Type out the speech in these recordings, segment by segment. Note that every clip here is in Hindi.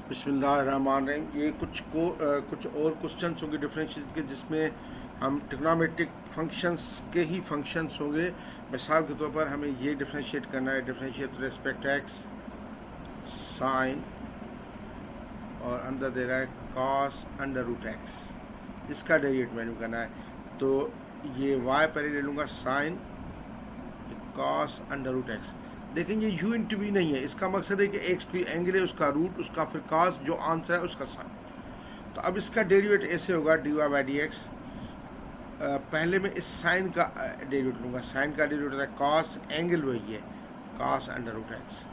बिस्मिल्लाहिर्रहमानिर्रहीम। ये कुछ और क्वेश्चंस होंगे डिफरेंशिएट के, जिसमें हम ट्रिग्नोमेट्रिक फंक्शंस के ही फंक्शंस होंगे। मिसाल के तौर पर हमें ये डिफरेंशिएट करना है, डिफरेंशिएट रिस्पेक्ट एक्स साइन, और अंदर दे रहा है कॉस अंडर रूट एक्स, इसका डेरिवेट मैंने करना है। तो ये वाई पहले ले लूँगा sine cos under root x. देखें ये यू इंटू वी नहीं है, इसका मकसद है कि एक्स कोई एंगल है, उसका रूट, उसका फिर कॉस, जो आंसर है उसका साइन। तो अब इसका डेरिवेट ऐसे होगा d y by d x. पहले मैं इस साइन का डेरिवेट लूँगा। साइन का डेरिवेट होता है कॉस, एंगल वही है cos under root x,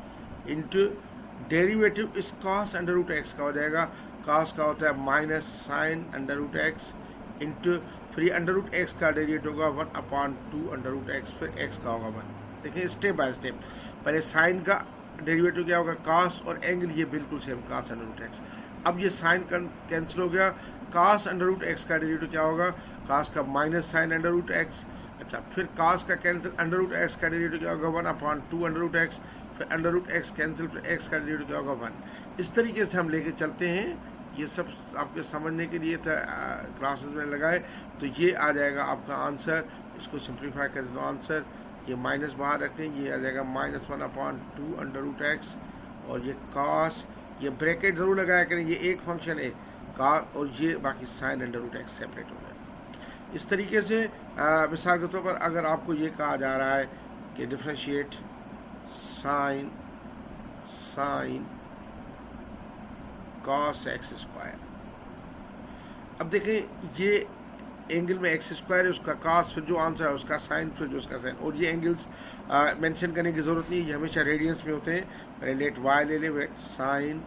into derivative इस कॉस अंडर रूट एक्स का हो जाएगा। कॉस का होता है minus sine under root x, into फिर अंडर रूट एक्स का डेरिवेट होगा 1/2 अंडर रूट एक्स, फिर एक्स का होगा 1। देखिए स्टेप बाय स्टेप, पहले साइन का डेरिवेटिव क्या होगा कॉस, और एंगल ये बिल्कुल same cos under root x. अब ये साइन कैंसिल हो गया, कॉस अंडर रूट एक्स का डेरिवेटिव क्या होगा कॉस का minus sine under root x. अच्छा, फिर कॉस का कैंसिल, अंडर रूट एक्स का डेरिवेटिव क्या होगा 1/2 अंडर रूट एक्स, फिर अंडर रूट एक्स कैंसिल, फिर एक्स का डेरिवेटिव क्या होगा 1। इस तरीके से हम लेके चलते हैं। ये सब आपके समझने के लिए था, क्लासेस में लगाए। तो ये आ जाएगा आपका आंसर। इसको सिंप्लीफाई कर दो आंसर, ये माइनस बाहर रखते हैं, ये आ जाएगा -1/2 अंडर रूट एक्स, और ये कॉस, ये ब्रैकेट ज़रूर लगाया करें, ये एक फंक्शन है कॉस, और ये बाकी sine under root x separate हो गया। इस तरीके से मिसाल के तौर पर अगर आपको ये कहा जा रहा है कि differentiate sign cos x square. अब देखें ये एंगल में एक्स स्क्वायर है, उसका कॉस, फिर जो आंसर है उसका साइन, फिर जो उसका साइन, और ये एंगल्स मेंशन करने की ज़रूरत नहीं है, ये हमेशा रेडियंस में होते हैं। पहले लेट वाई ले ले, wait sine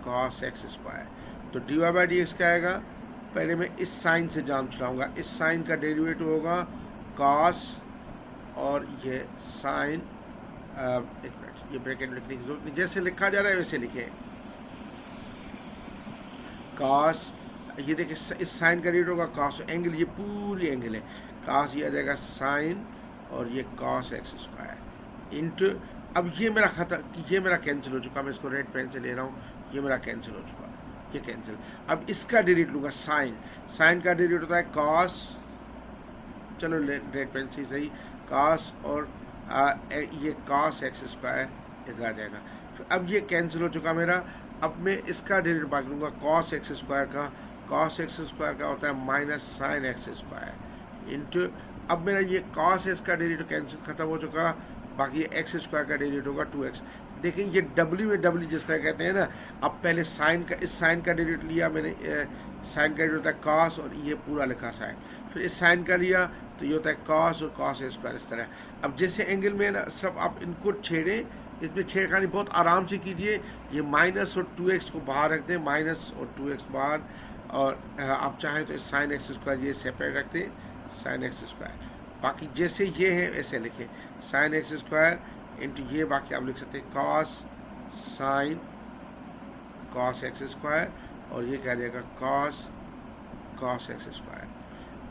cos x square. तो d y by d x क्या आएगा, पहले मैं इस साइन से जान छुड़ाऊँगा। इस साइन का डेरिवेटिव होगा कॉस, और ये साइन, एक मिनट, ये ब्रैकेट लिखने की जरूरत नहीं, जैसे लिखा जा रहा है वैसे लिखें। कॉस, ये देखिए इस साइन का रेट होगा कॉस, एंगल ये पूरी एंगल है कॉस, ये आ जाएगा साइन, और ये कॉस एक्स स्क्वायर इंटू, अब ये मेरा ये मेरा कैंसिल हो चुका, मैं इसको रेड पेन से ले रहा हूँ, ये मेरा कैंसिल हो चुका, ये कैंसिल। अब इसका डेरिवेट लूँगा साइन का डेरिवेट होता है कॉस, चलो रेड पेन से सही, कॉस, और ये कॉस एक्स स्क्वायर इधर आ जाएगा। फिर अब ये कैंसिल हो चुका मेरा। अब मैं इसका डेरिवेटिव बाकी लूँगा कॉस एक्स स्क्वायर का। कॉस एक्स स्क्वायर का होता है minus sine x square into, अब मेरा ये कॉस एक्स का डेरिवेटिव कैंसिल खत्म हो चुका, बाकी एक्स स्क्वायर का डेरिवेटिव होगा 2x। देखिए ये डब्ल्यू में डब्ल्यू जिस तरह कहते हैं ना, अब पहले साइन का, इस साइन का डेरिवेटिव लिया मैंने, साइन का डेरिवेटिव होता है कॉस, और ये पूरा लिखा साइन, फिर इस साइन का लिया तो ये होता है कॉस, और कॉस स्क्वायर इस तरह। अब जैसे एंगल में ना सब आप इनको छेड़ें, इसमें छेड़खानी बहुत आराम से कीजिए। ये माइनस और 2x को बाहर रख दें, माइनस और 2x बाहर, और आप चाहें तो इस साइन एक्स स्क्वायर ये सेपरेट रख दें, साइन एक्स स्क्वायर। बाकी जैसे ये है ऐसे लिखें, साइन एक्स स्क्वायर इंटू ये, बाकी आप लिख सकते हैं cos sine cos x square, और ये क्या जाएगा कॉस एक्स स्क्वायर।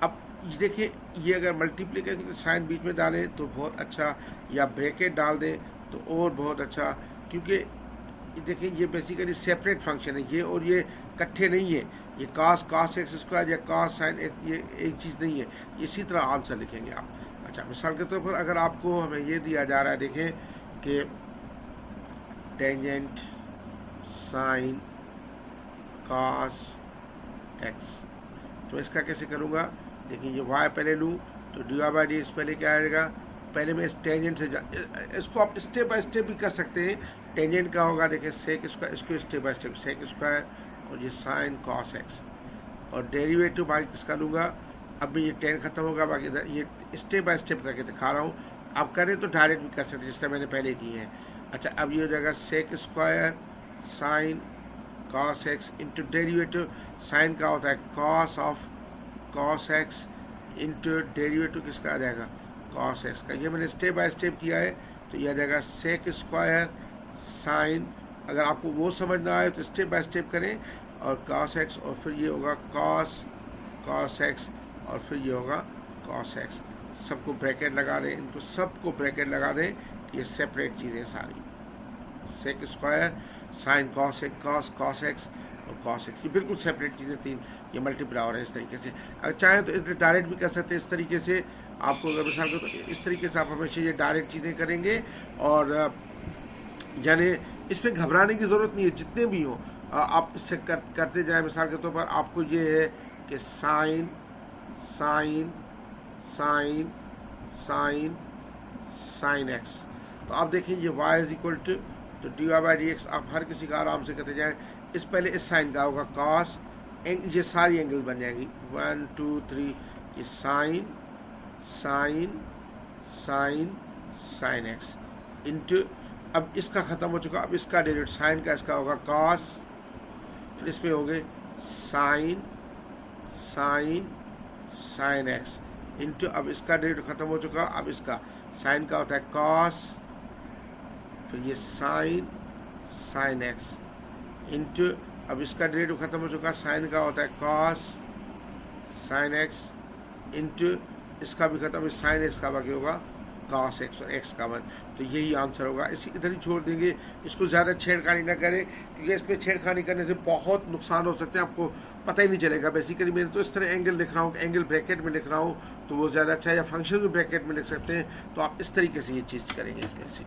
अब ये देखिए, ये अगर मल्टीप्लिकेशन साइन बीच में डालें तो बहुत अच्छा, या ब्रैकेट डाल दें तो और बहुत अच्छा, क्योंकि देखिए ये बेसिकली सेपरेट फंक्शन है, ये और ये इकट्ठे नहीं है। ये कॉस एक्स स्क्वायर या कॉस साइन, ये एक चीज़ नहीं है। इसी तरह आंसर लिखेंगे आप। अच्छा, मिसाल के तौर पर अगर आपको हमें ये दिया जा रहा है, देखें कि टेंजेंट साइन कॉस एक्स, तो इसका कैसे करूँगा, देखिए ये वाई पहले लूँ तो d y by d x पहले क्या आएगा, पहले मैं इस टेंजेंट से इसको आप स्टेप बाय स्टेप भी कर सकते हैं। टेंजेंट का होगा, देखिए सेक स्क्वायर, इसको step by step sec square, और ये साइन कॉस एक्स, और डेरिवेटिव बाकी किसका लूँगा। अब भी ये टेन खत्म होगा, बाकी ये स्टेप बाय स्टेप करके दिखा रहा हूँ, आप करें तो डायरेक्ट भी कर सकते हैं जिस तरह मैंने पहले की है। अच्छा, अब ये हो जाएगा sec square sine cos x into derivative, sine का होता है cos of cos x into derivative किसका आ जाएगा कॉस एक्स का। ये मैंने स्टेप बाय स्टेप किया है, तो ये आ जाएगा सेक स्क्वायर साइन, अगर आपको वो समझ ना आए तो स्टेप बाय स्टेप करें, और कॉस एक्स, और फिर ये होगा कॉस एक्स, और फिर ये होगा कॉस एक्स। सबको ब्रैकेट लगा दें, इनको सबको ब्रैकेट लगा दें, ये सेपरेट चीज़ें सारी। सेक स्क्वायर, साइन कॉस एक कॉस, कॉस एक्स और कॉस एक्स, ये बिल्कुल सेपरेट चीज़ें तीन, ये मल्टीप्लाई हो रहे हैं इस तरीके से। अगर चाहें तो इसे डायरेक्ट भी कर सकते हैं इस तरीके से, आपको अगर मिसाल को तो इस तरीके से आप हमेशा ये डायरेक्ट चीज़ें करेंगे, और यानी इसमें घबराने की ज़रूरत नहीं है, जितने भी हों आप इससे करते जाएं। मिसाल के तौर पर आपको ये है कि sine sine sine sine sine x, तो आप देखें ये y इज इक्वल टू, तो d y by d x आप हर किसी का आराम से करते जाएं। इस पहले इस साइन का होगा कॉस, ये सारी एंगल बन जाएंगी 1 2 3, ये sine sine sine sine x into, अब इसका ख़त्म हो चुका, अब इसका डेरिवेटिव साइन का इसका होगा कॉस, फिर इसमें होंगे sine sine sine x into, अब इसका डेरिवेटिव ख़त्म हो चुका, अब इसका साइन का होता है कॉस, फिर ये साइन साइन एक्स इंटू, अब इसका डेरिवेटिव ख़त्म हो चुका, साइन का होता है कॉस साइन एक्स इंटू, इसका भी ख़त्म, इस साइन एक्स का बाकी होगा कॉस एक्स और एक्स का वन। तो यही आंसर होगा, इसी इधर ही छोड़ देंगे, इसको ज़्यादा छेड़खानी ना करें, क्योंकि इसमें छेड़खानी करने से बहुत नुकसान हो सकते हैं, आपको पता ही नहीं चलेगा। बेसिकली मैंने तो इस तरह एंगल लिख रहा हूँ, एंगल ब्रैकेट में लिख रहा हूँ, तो वो ज़्यादा अच्छा है, या फंक्शन भी ब्रैकेट में लिख सकते हैं, तो आप इस तरीके से ये चीज़ करेंगे इसमें से।